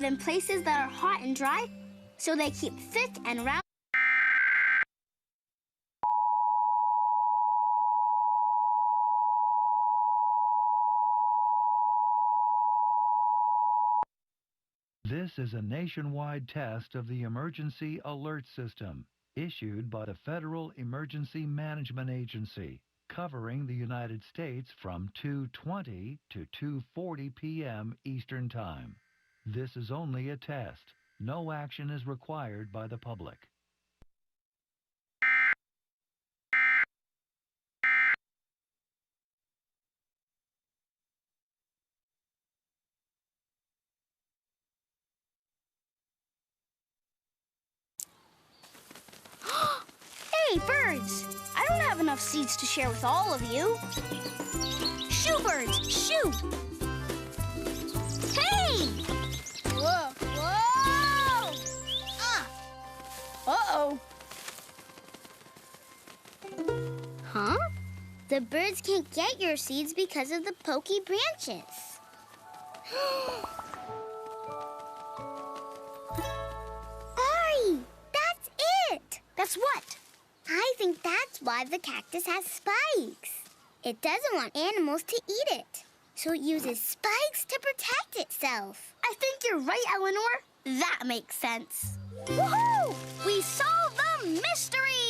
in places that are hot and dry, so they keep thick and round. This is a nationwide test of the Emergency Alert System, issued by the Federal Emergency Management Agency, covering the United States from 2:20 to 2:40 p.m. Eastern Time. This is only a test. No action is required by the public. Hey, birds! I don't have enough seeds to share with all of you. Shoo, birds, shoo! Hey! Whoa, whoa! Uh-oh. Huh? The birds can't get your seeds because of the pokey branches. Ari, that's it! That's what? I think that's why the cactus has spikes. It doesn't want animals to eat it, so it uses spikes to protect itself. I think you're right, Eleanor. That makes sense. Woohoo! We solved the mystery!